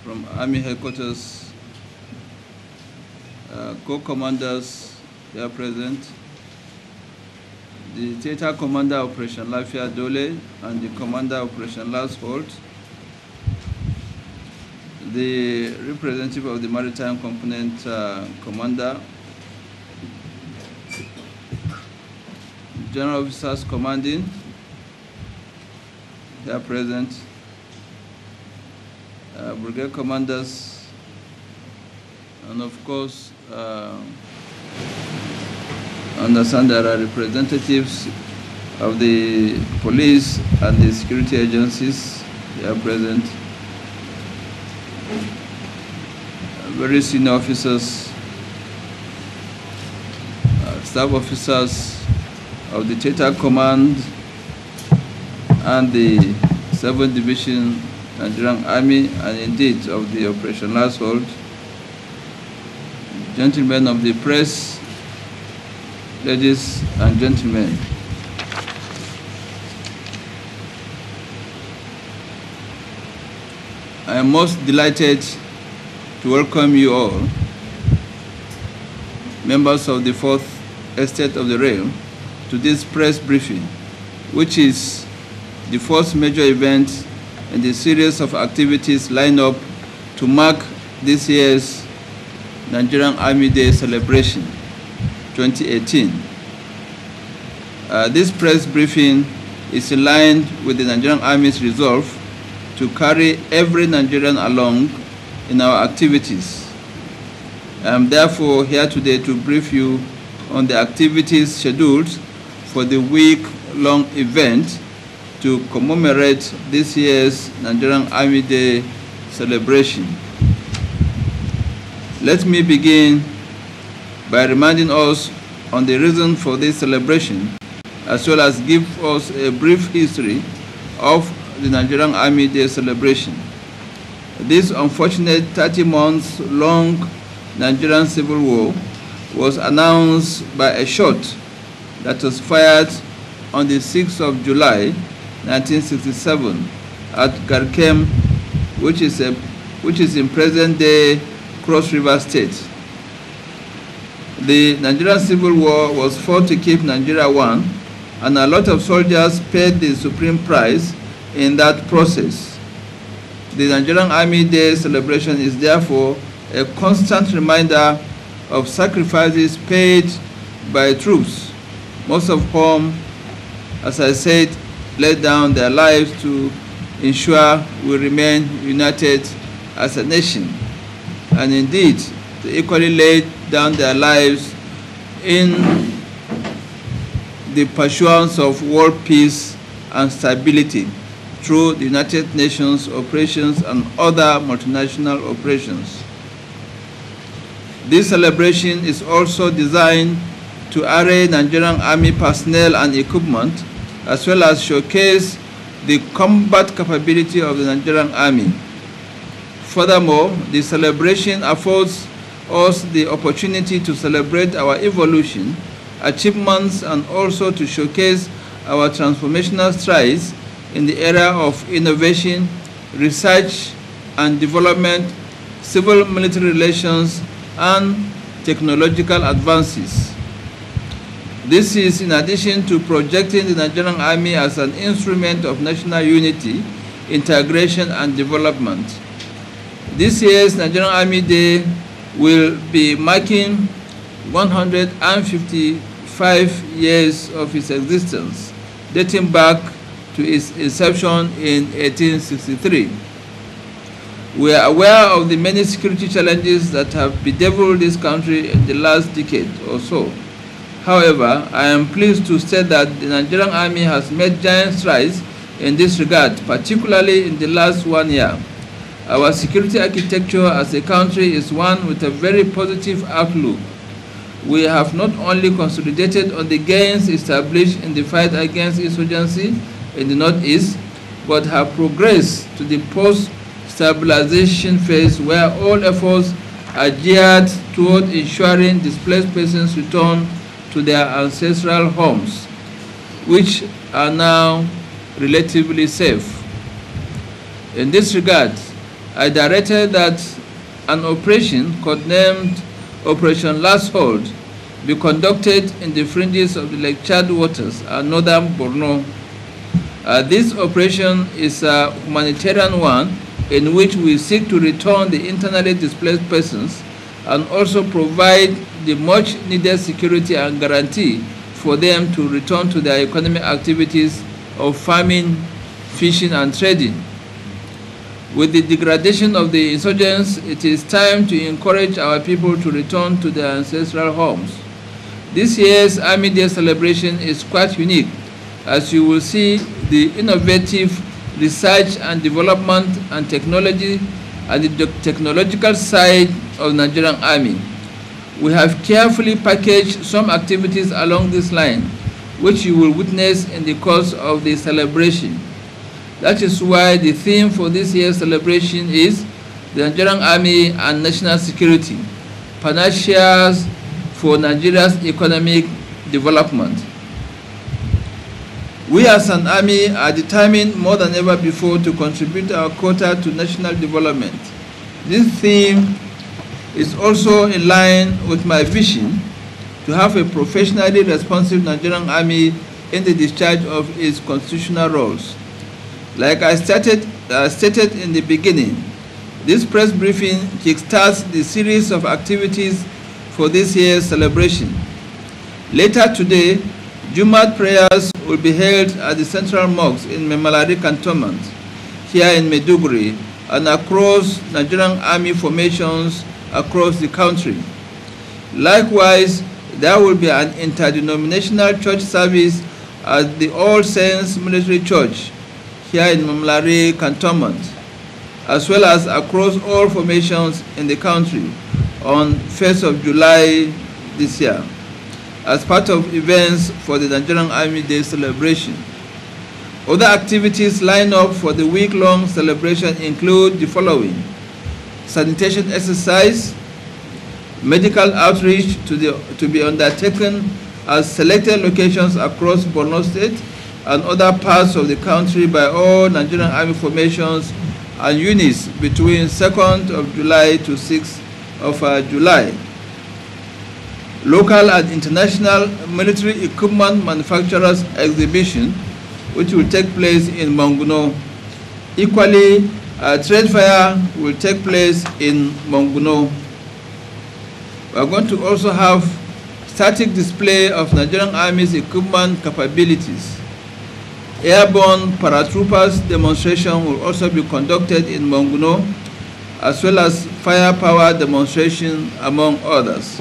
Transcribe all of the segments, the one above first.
from Army Headquarters, co-commanders, they are present, the Theater Commander Operation Lafia Dole and the Commander Operation Last Halt, the representative of the Maritime Component Commander, General Officers Commanding, they are present, brigade commanders, and of course, understand there are representatives of the police and the security agencies, they are present. Very senior officers, staff officers of the Theater Command and the 7th Division Nigerian Army, and indeed of the Operation Last Halt, gentlemen of the press, ladies and gentlemen. I am most delighted to welcome you all, members of the 4th Estate of the Realm, to this press briefing, which is the first major event in the series of activities lined up to mark this year's Nigerian Army Day celebration 2018. This press briefing is aligned with the Nigerian Army's resolve to carry every Nigerian along in our activities. I am therefore here today to brief you on the activities scheduled for the week-long event to commemorate this year's Nigerian Army Day celebration. Let me begin by reminding us on the reason for this celebration, as well as give us a brief history of the Nigerian Army Day celebration. This unfortunate 30 months long Nigerian Civil War was announced by a shot that was fired on the 6th of July 1967 at Garkem, which is in present-day Cross River State. The Nigerian Civil War was fought to keep Nigeria one, and a lot of soldiers paid the supreme price in that process. The Nigerian Army Day celebration is therefore a constant reminder of sacrifices paid by troops, most of whom, as I said, laid down their lives to ensure we remain united as a nation, and indeed they equally laid down their lives in the pursuance of world peace and stability through the United Nations operations and other multinational operations. This celebration is also designed to array Nigerian Army personnel and equipment, as well as showcase the combat capability of the Nigerian Army. Furthermore, the celebration affords us the opportunity to celebrate our evolution, achievements, and also to showcase our transformational strides in the area of innovation, research and development, civil-military relations, and technological advances. This is in addition to projecting the Nigerian Army as an instrument of national unity, integration, and development. This year's Nigerian Army Day will be marking 155 years of its existence, dating back to its inception in 1863. We are aware of the many security challenges that have bedeviled this country in the last decade or so. However, I am pleased to state that the Nigerian Army has made giant strides in this regard, particularly in the last 1 year. Our security architecture as a country is one with a very positive outlook. We have not only consolidated on the gains established in the fight against insurgency in the Northeast, but have progressed to the post-stabilization phase where all efforts are geared toward ensuring displaced persons return to their ancestral homes, which are now relatively safe. In this regard, I directed that an operation codenamed Operation Last Hold be conducted in the fringes of the Lake Chad waters and northern Borno. This operation is a humanitarian one in which we seek to return the internally displaced persons and also provide the much needed security and guarantee for them to return to their economic activities of farming, fishing, and trading. With the degradation of the insurgents, it is time to encourage our people to return to their ancestral homes. This year's Army Day celebration is quite unique, as you will see the innovative research and development and technology and the technological side of Nigerian Army. We have carefully packaged some activities along this line, which you will witness in the course of the celebration. That is why the theme for this year's celebration is the Nigerian Army and National Security, Panaceas for Nigeria's Economic Development. We as an army are determined more than ever before to contribute our quota to national development. This theme is also in line with my vision to have a professionally responsive Nigerian army in the discharge of its constitutional roles. Like I stated in the beginning, this press briefing kickstarts the series of activities for this year's celebration. Later today, Jumat prayers will be held at the Central Mosque in Memalari Cantonment, here in Maiduguri, and across Nigerian Army formations across the country. Likewise, there will be an interdenominational church service at the All Saints Military Church, here in Memalari Cantonment, as well as across all formations in the country on 1st of July this year, as part of events for the Nigerian Army Day celebration. Other activities lined up for the week-long celebration include the following: sanitation exercise, medical outreach to be undertaken at selected locations across Borno State and other parts of the country by all Nigerian Army formations and units between 2nd of July to 6th of July. Local and international military equipment manufacturers exhibition, which will take place in Monguno. Equally, a trade fair will take place in Monguno. We are going to also have static display of Nigerian Army's equipment capabilities. Airborne paratroopers demonstration will also be conducted in Monguno, as well as firepower demonstration, among others.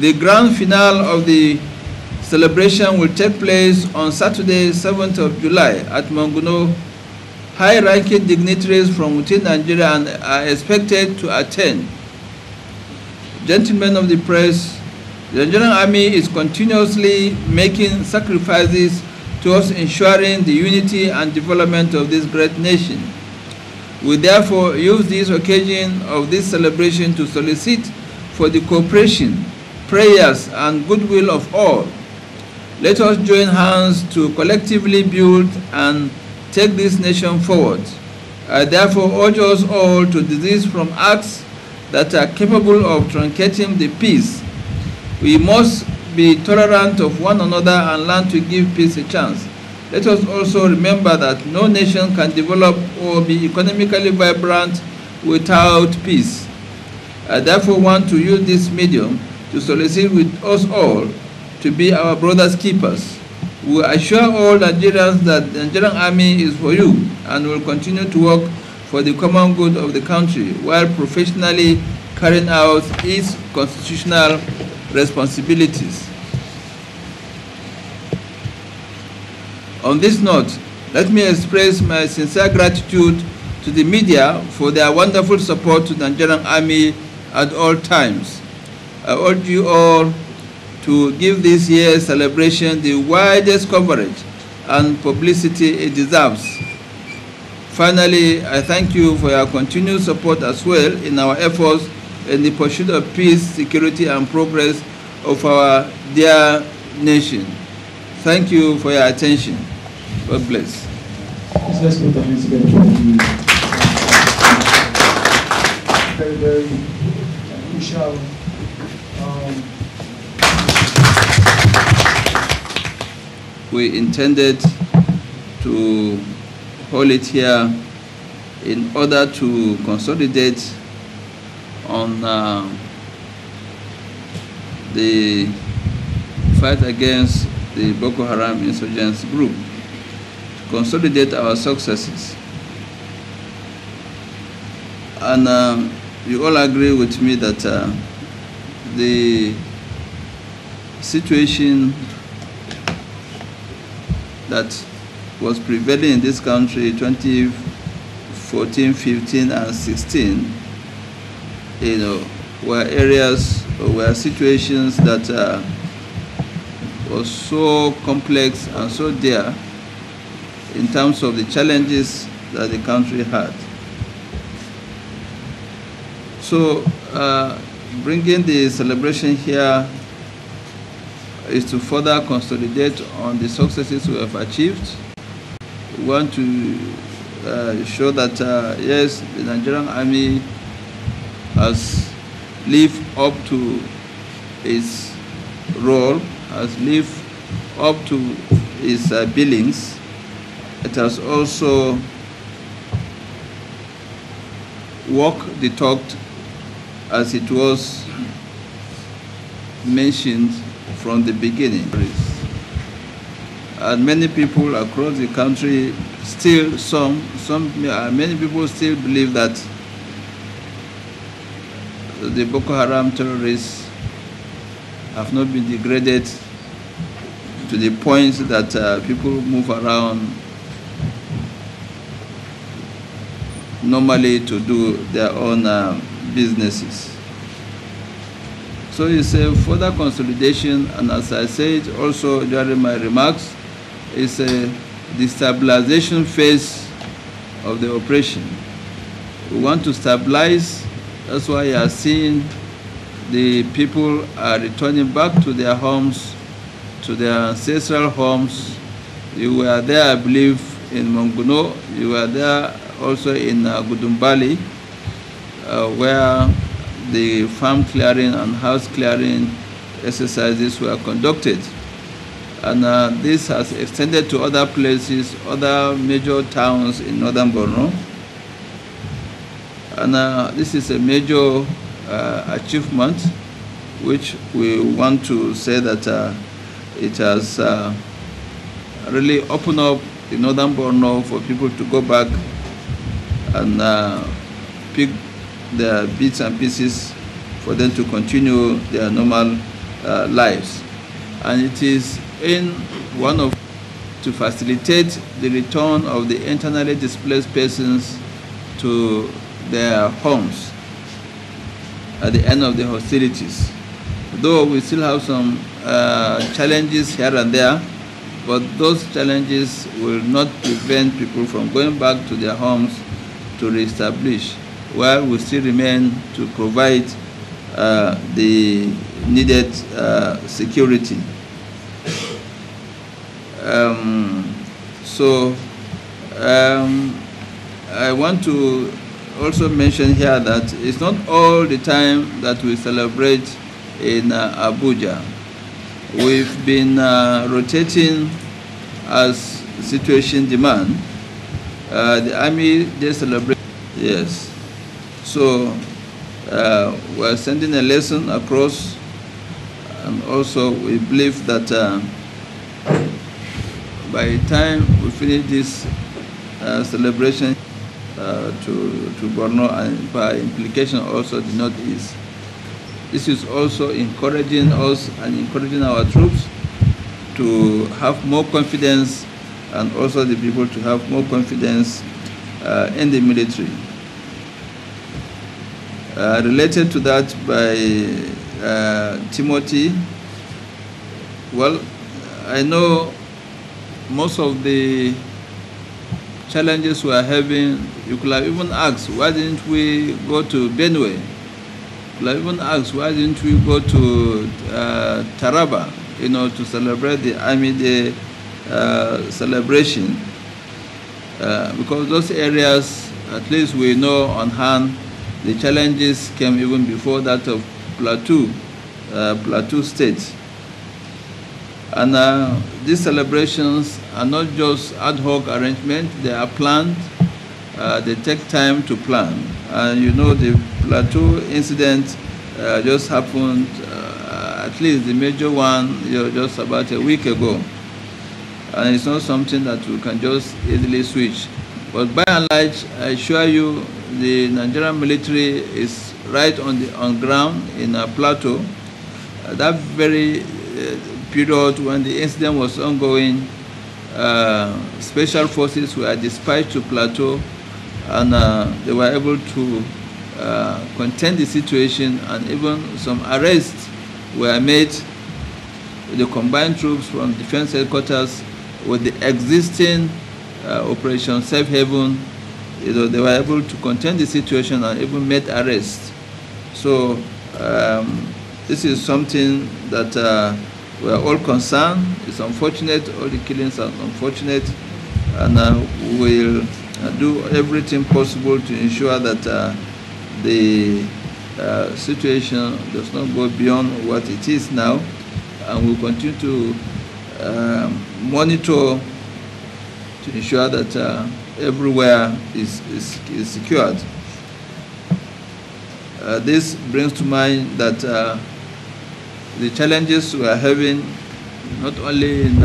The grand finale of the celebration will take place on Saturday, 7th of July at Monguno. High-ranking dignitaries from within Nigeria are expected to attend. Gentlemen of the press, the Nigerian Army is continuously making sacrifices towards ensuring the unity and development of this great nation. We therefore use this occasion of this celebration to solicit for the cooperation, prayers, and goodwill of all. Let us join hands to collectively build and take this nation forward. I therefore urge us all to desist from acts that are capable of truncating the peace. We must be tolerant of one another and learn to give peace a chance. Let us also remember that no nation can develop or be economically vibrant without peace. I therefore want to use this medium to solicit with us all to be our brothers' keepers. We assure all Nigerians that the Nigerian Army is for you and will continue to work for the common good of the country while professionally carrying out its constitutional responsibilities. On this note, let me express my sincere gratitude to the media for their wonderful support to the Nigerian Army at all times. I urge you all to give this year's celebration the widest coverage and publicity it deserves. Finally, I thank you for your continued support as well in our efforts in the pursuit of peace, security, and progress of our dear nation. Thank you for your attention. God bless. Let's put the hands together. very, very crucial. We intended to hold it here in order to consolidate on the fight against the Boko Haram insurgents group, to consolidate our successes. And you all agree with me that the situation that was prevailing in this country 2014, 15, and 16, were areas, were situations that was so complex and so dear in terms of the challenges that the country had. So bringing the celebration here is to further consolidate on the successes we have achieved. We want to show that, yes, the Nigerian Army has lived up to its role, has lived up to its billings. It has also walked the talk as it was mentioned from the beginning. And many people across the country still, many people still believe that the Boko Haram terrorists have not been degraded to the point that people move around normally to do their own businesses. So it's a further consolidation, and as I said also during my remarks, it's a destabilization phase of the operation. We want to stabilize. That's why you are seeing the people are returning back to their homes, to their ancestral homes. You were there, I believe, in Monguno. You were there also in Gudumbali, where the farm clearing and house clearing exercises were conducted. And this has extended to other places, other major towns in northern Borno. And this is a major achievement, which we want to say that it has really opened up the northern Borno for people to go back and pick their bits and pieces for them to continue their normal lives. And it is in one of to facilitate the return of the internally displaced persons to their homes at the end of the hostilities. Though we still have some challenges here and there, but those challenges will not prevent people from going back to their homes to reestablish, while we still remain to provide the needed security. I want to also mention here that it's not all the time that we celebrate in Abuja. We've been rotating as situation demand. The Army, they celebrate, yes. So we're sending a lesson across, and also we believe that by the time we finish this celebration to Borno, and by implication also the Northeast, this is also encouraging us and encouraging our troops to have more confidence, and also the people to have more confidence in the military. Related to that by Timothy, well, I know most of the challenges we are having, you could have even asked, why didn't we go to Benue? You could have even asked, why didn't we go to Taraba, to celebrate the Army Day celebration? Because those areas, at least we know on hand, the challenges came even before that of Plateau State. And these celebrations are not just ad hoc arrangements, they are planned. They take time to plan. And you know, the Plateau incident just happened, at least the major one, just about a week ago. And it's not something that we can just easily switch. But by and large, I assure you, the Nigerian military is right on ground in Plateau. That very period when the incident was ongoing, special forces were dispatched to Plateau, and they were able to contain the situation, and even some arrests were made with the combined troops from defense headquarters with the existing Operation Safe Haven. They were able to contain the situation and even made arrests. So this is something that we are all concerned. It's unfortunate, all the killings are unfortunate, and we will do everything possible to ensure that the situation does not go beyond what it is now, and we'll continue to monitor to ensure that everywhere is secured. This brings to mind that the challenges we are having, not only in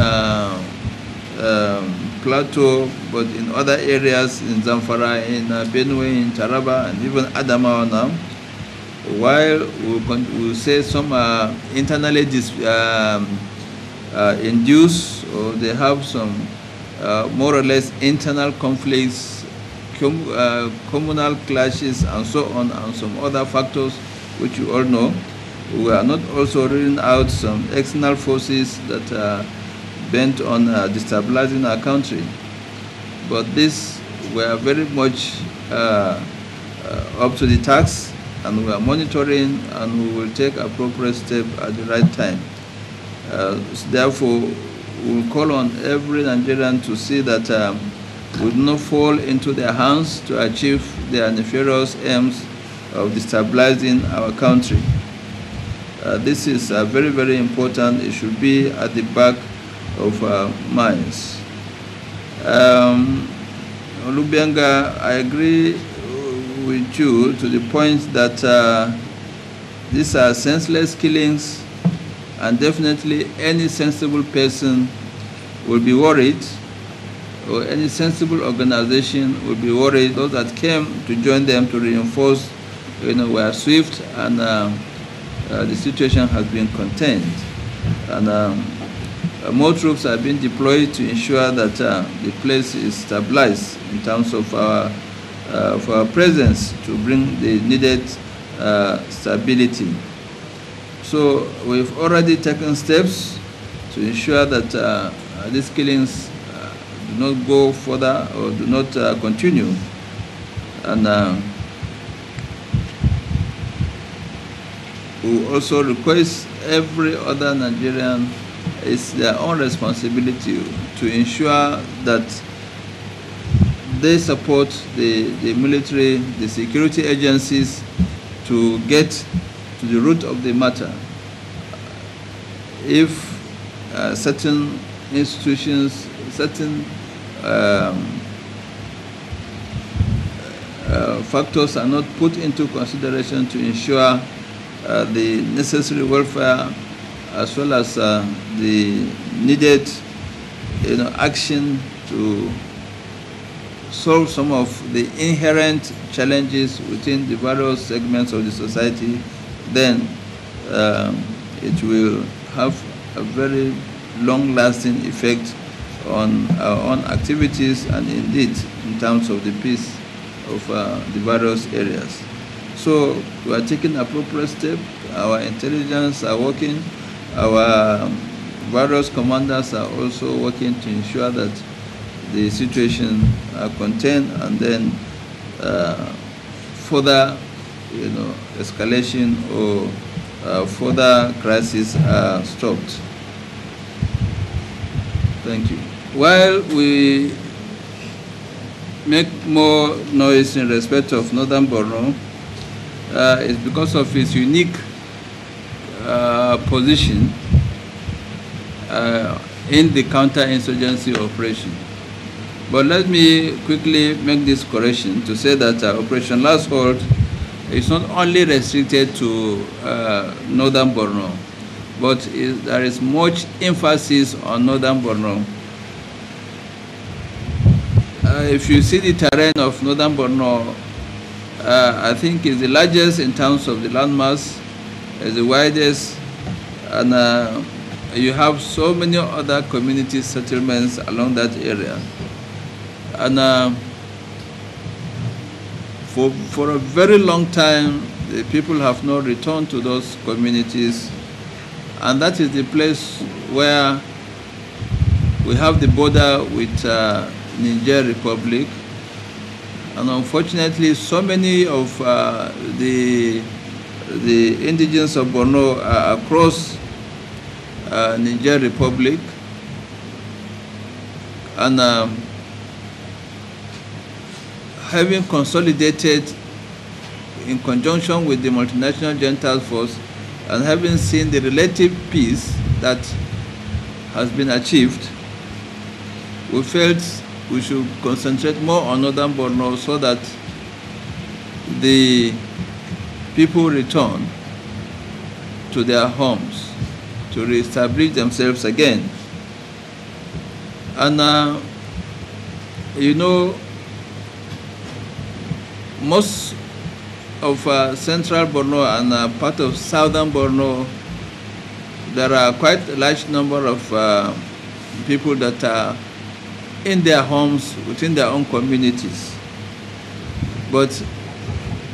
Plateau, but in other areas in Zamfara, in Benue, in Taraba, and even Adamawa now, while we'll say some are internally induced, or they have some more or less internal conflicts, communal clashes, and so on, and some other factors which you all know. We are not also ruling out some external forces that are bent on destabilizing our country. But this, we are very much up to the task, and we are monitoring, and we will take appropriate steps at the right time. Therefore, we will call on every Nigerian to see that we do not fall into their hands to achieve their nefarious aims of destabilizing our country. This is very, very important. It should be at the back of our minds. Olubenga, I agree with you to the point that these are senseless killings, and definitely any sensible person will be worried, or any sensible organization will be worried. Those that came to join them to reinforce, were swift, and the situation has been contained. And more troops are being deployed to ensure that the place is stabilized in terms of our presence, to bring the needed stability. So we've already taken steps to ensure that these killings do not go further or do not continue. And we also request every other Nigerian, it's their own responsibility to ensure that they support the military, the security agencies, to get to the root of the matter. If certain institutions, certain factors are not put into consideration to ensure the necessary welfare, as well as the needed action to solve some of the inherent challenges within the various segments of the society, then it will have a very long-lasting effect on our own activities, and indeed in terms of the peace of the various areas. So we are taking appropriate steps. Our intelligence are working. Our various commanders are also working to ensure that the situation are contained, and then further escalation or further crises are stopped. Thank you. While we make more noise in respect of Northern Borno, is because of its unique position in the counter-insurgency operation. But let me quickly make this correction to say that Operation Last Hold is not only restricted to northern Borno, but there is much emphasis on northern Borno. If you see the terrain of northern Borno, I think it's the largest in terms of the landmass, it's the widest, and you have so many other community settlements along that area. And for a very long time, the people have not returned to those communities, and that is the place where we have the border with Nigerian Republic. And unfortunately, so many of the indigenes of Borno are across Nigerian Republic, and having consolidated in conjunction with the multinational joint task force and having seen the relative peace that has been achieved, we felt we should concentrate more on northern Borno so that the people return to their homes to reestablish themselves again. And you know, most of central Borno and part of southern Borno, there are quite a large number of people that are in their homes, within their own communities. But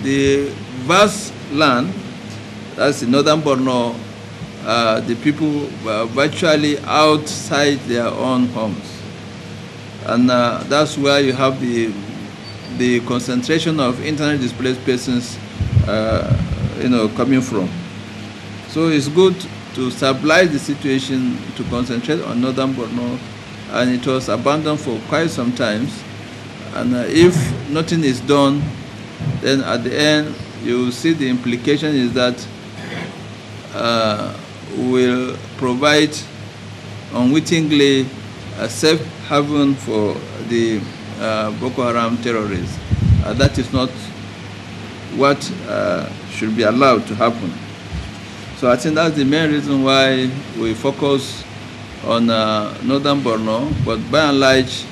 the vast land, that's in northern Borno, the people were virtually outside their own homes. And that's where you have the concentration of internally displaced persons coming from. So it's good to stabilize the situation, to concentrate on northern Borno, and it was abandoned for quite some time. And if nothing is done, then at the end you will see the implication is that will provide unwittingly a safe haven for the Boko Haram terrorists. That is not what should be allowed to happen. So I think that's the main reason why we focus on northern Borno, but by and large,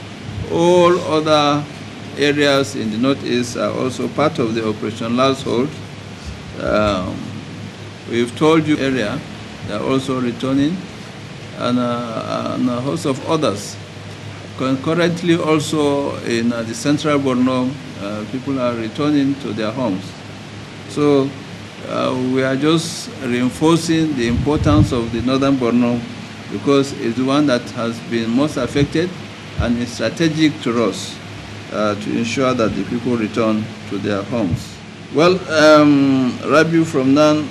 all other areas in the northeast are also part of the Operation Last Hold. We've told you area, they are also returning, and a host of others. Concurrently also in the central Borno, people are returning to their homes. So we are just reinforcing the importance of the northern Borno because it's the one that has been most affected, and it's strategic to us to ensure that the people return to their homes. Well, Rabiu, from now,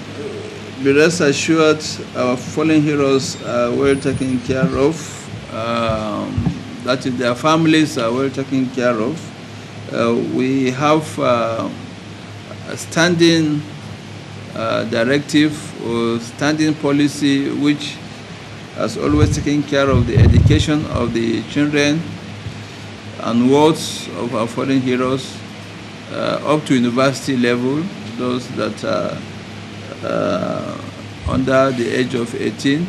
be rest assured our fallen heroes are well taken care of. That is, their families are well taken care of. We have a standing directive or standing policy which has always taken care of the education of the children and wards of our fallen heroes up to university level, those that are under the age of 18.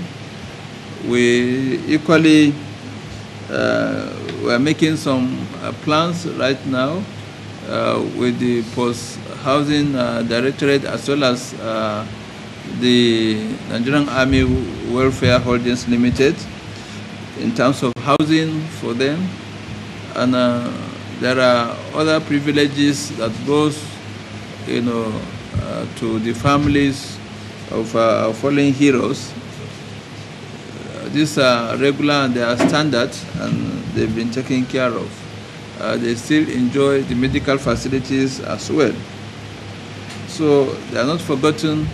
We equally we're making some plans right now with the post-housing directorate as well as the Nigerian Army Welfare Holdings Limited in terms of housing for them, and there are other privileges that goes, to the families of our fallen heroes. These are regular and they are standard, and they've been taken care of. They still enjoy the medical facilities as well. So they are not forgotten,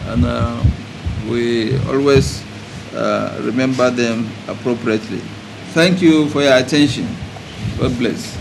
and we always remember them appropriately. Thank you for your attention. God bless.